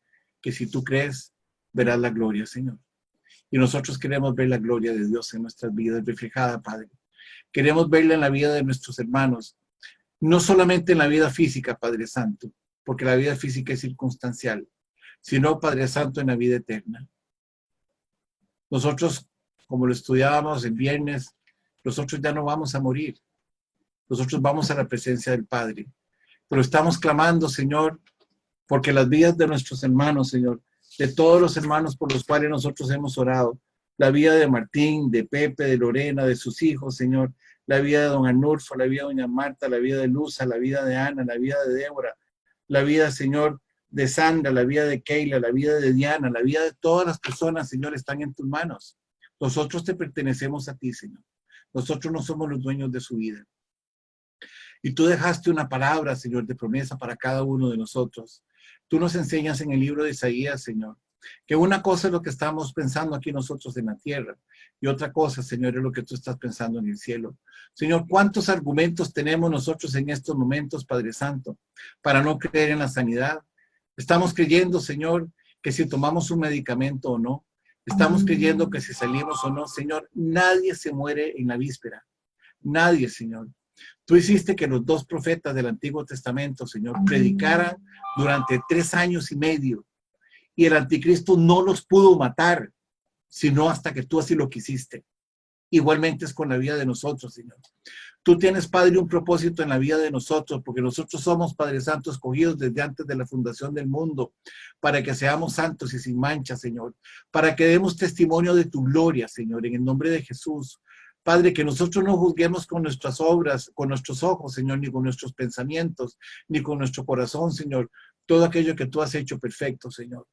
que si tú crees, verás la gloria, Señor. Y nosotros queremos ver la gloria de Dios en nuestras vidas reflejada, Padre. Queremos verla en la vida de nuestros hermanos, no solamente en la vida física, Padre Santo, porque la vida física es circunstancial, sino, Padre Santo, en la vida eterna. Nosotros, como lo estudiábamos el viernes, nosotros ya no vamos a morir. Nosotros vamos a la presencia del Padre. Pero estamos clamando, Señor, porque las vidas de nuestros hermanos, Señor, de todos los hermanos por los cuales nosotros hemos orado, la vida de Martín, de Pepe, de Lorena, de sus hijos, Señor, la vida de don Arnulfo, la vida de doña Marta, la vida de Luza, la vida de Ana, la vida de Débora, la vida, Señor, de Sandra, la vida de Keila, la vida de Diana, la vida de todas las personas, Señor, están en tus manos. Nosotros te pertenecemos a ti, Señor. Nosotros no somos los dueños de su vida. Y tú dejaste una palabra, Señor, de promesa para cada uno de nosotros. Tú nos enseñas en el libro de Isaías, Señor, que una cosa es lo que estamos pensando aquí nosotros en la tierra y otra cosa, Señor, es lo que tú estás pensando en el cielo. Señor, ¿cuántos argumentos tenemos nosotros en estos momentos, Padre Santo, para no creer en la sanidad? Estamos creyendo, Señor, que si tomamos un medicamento o no. Estamos creyendo que si salimos o no. Señor, nadie se muere en la víspera. Nadie, Señor. Tú hiciste que los 2 profetas del Antiguo Testamento, Señor, predicaran durante 3 años y medio. Y el anticristo no los pudo matar, sino hasta que tú así lo quisiste. Igualmente es con la vida de nosotros, Señor. Tú tienes, Padre, un propósito en la vida de nosotros, porque nosotros somos, Padre Santo, escogidos desde antes de la fundación del mundo, para que seamos santos y sin mancha, Señor, para que demos testimonio de tu gloria, Señor, en el nombre de Jesús. Padre, que nosotros no juzguemos con nuestras obras, con nuestros ojos, Señor, ni con nuestros pensamientos, ni con nuestro corazón, Señor, todo aquello que tú has hecho perfecto, Señor.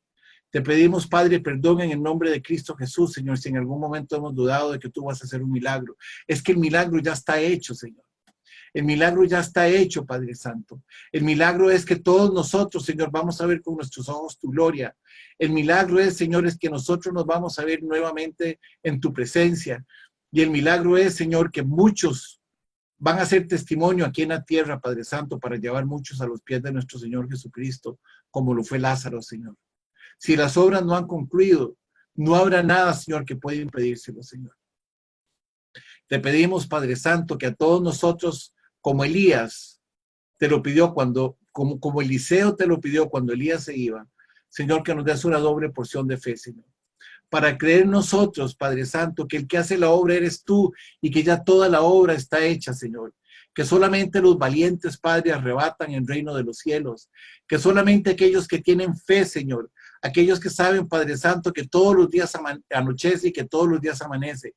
Te pedimos, Padre, perdón en el nombre de Cristo Jesús, Señor, si en algún momento hemos dudado de que tú vas a hacer un milagro. Es que el milagro ya está hecho, Señor. El milagro ya está hecho, Padre Santo. El milagro es que todos nosotros, Señor, vamos a ver con nuestros ojos tu gloria. El milagro es, Señor, es que nosotros nos vamos a ver nuevamente en tu presencia. Y el milagro es, Señor, que muchos van a ser testimonio aquí en la tierra, Padre Santo, para llevar muchos a los pies de nuestro Señor Jesucristo, como lo fue Lázaro, Señor. Si las obras no han concluido, no habrá nada, Señor, que pueda impedírselo, Señor. Te pedimos, Padre Santo, que a todos nosotros, como Elías te lo pidió como Eliseo te lo pidió cuando Elías se iba, Señor, que nos des una doble porción de fe, Señor. Para creer nosotros, Padre Santo, que el que hace la obra eres tú y que ya toda la obra está hecha, Señor. Que solamente los valientes, Padre, arrebatan el reino de los cielos. Que solamente aquellos que tienen fe, Señor, aquellos que saben, Padre Santo, que todos los días anochece y que todos los días amanece.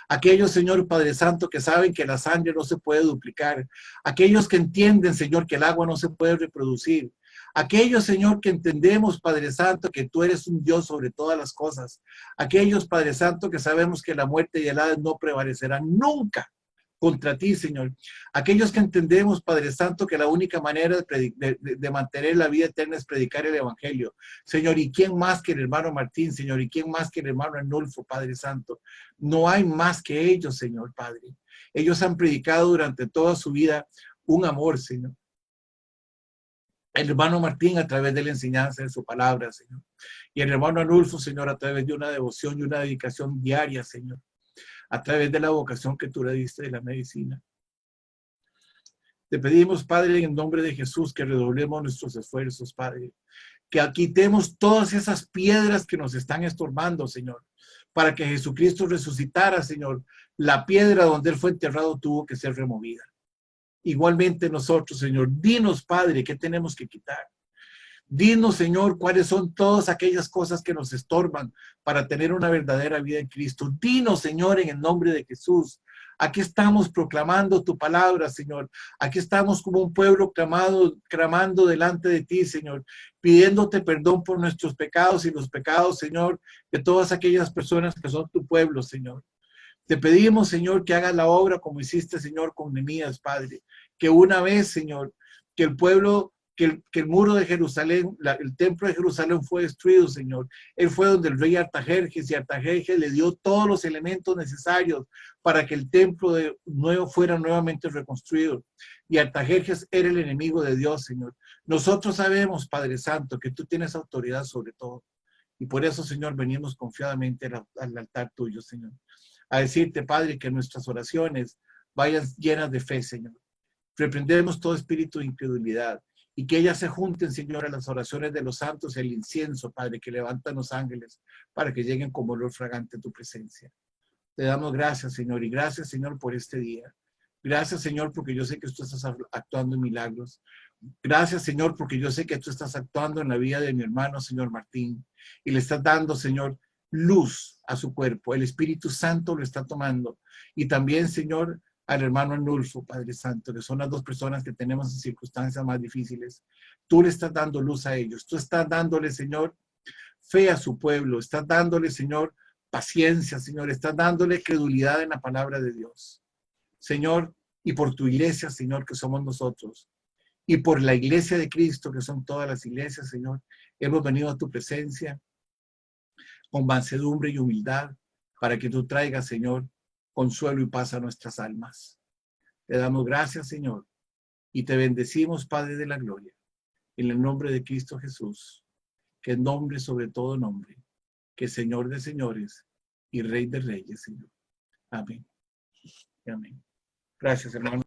Aquellos, Señor, Padre Santo, que saben que la sangre no se puede duplicar. Aquellos que entienden, Señor, que el agua no se puede reproducir. Aquellos, Señor, que entendemos, Padre Santo, que tú eres un Dios sobre todas las cosas. Aquellos, Padre Santo, que sabemos que la muerte y el Hades no prevalecerán nunca contra ti, Señor. Aquellos que entendemos, Padre Santo, que la única manera de mantener la vida eterna es predicar el Evangelio. Señor, ¿y quién más que el hermano Martín, Señor? ¿Y quién más que el hermano Arnulfo, Padre Santo? No hay más que ellos, Señor, Padre. Ellos han predicado durante toda su vida un amor, Señor. El hermano Martín a través de la enseñanza de su palabra, Señor. Y el hermano Arnulfo, Señor, a través de una devoción y una dedicación diaria, Señor. A través de la vocación que tú le diste de la medicina. Te pedimos, Padre, en nombre de Jesús, que redoblemos nuestros esfuerzos, Padre. Que quitemos todas esas piedras que nos están estorbando, Señor. Para que Jesucristo resucitara, Señor. La piedra donde Él fue enterrado tuvo que ser removida. Igualmente nosotros, Señor, dinos, Padre, ¿qué tenemos que quitar? Dinos, Señor, cuáles son todas aquellas cosas que nos estorban para tener una verdadera vida en Cristo. Dinos, Señor, en el nombre de Jesús. Aquí estamos proclamando tu palabra, Señor. Aquí estamos como un pueblo clamando delante de ti, Señor, pidiéndote perdón por nuestros pecados y los pecados, Señor, de todas aquellas personas que son tu pueblo, Señor. Te pedimos, Señor, que hagas la obra como hiciste, Señor, con Nehemías, Padre. Que una vez, Señor, que el pueblo, que el muro de Jerusalén, el templo de Jerusalén fue destruido, Señor. Él fue donde el rey Artajerjes, y Artajerjes le dio todos los elementos necesarios para que el templo fuera nuevamente reconstruido. Y Artajerjes era el enemigo de Dios, Señor. Nosotros sabemos, Padre Santo, que tú tienes autoridad sobre todo. Y por eso, Señor, venimos confiadamente al altar tuyo, Señor. A decirte, Padre, que nuestras oraciones vayan llenas de fe, Señor. Reprendemos todo espíritu de incredulidad y que ellas se junten, Señor, a las oraciones de los santos, el incienso, Padre, que levantan los ángeles para que lleguen como olor fragante a tu presencia. Te damos gracias, Señor, y gracias, Señor, por este día. Gracias, Señor, porque yo sé que tú estás actuando en milagros. Gracias, Señor, porque yo sé que tú estás actuando en la vida de mi hermano, Señor Martín, y le estás dando, Señor, luz a su cuerpo. El Espíritu Santo lo está tomando. Y también, Señor, al hermano Arnulfo, Padre Santo, que son las dos personas que tenemos en circunstancias más difíciles. Tú le estás dando luz a ellos. Tú estás dándole, Señor, fe a su pueblo. Estás dándole, Señor, paciencia, Señor. Estás dándole credulidad en la palabra de Dios. Señor, y por tu iglesia, Señor, que somos nosotros. Y por la iglesia de Cristo, que son todas las iglesias, Señor, hemos venido a tu presencia con mansedumbre y humildad para que tú traigas, Señor, consuelo y paz a nuestras almas. Te damos gracias, Señor, y te bendecimos, Padre de la gloria, en el nombre de Cristo Jesús, que es nombre sobre todo nombre, que es Señor de señores y Rey de reyes, Señor. Amén. Amén. Gracias, hermano.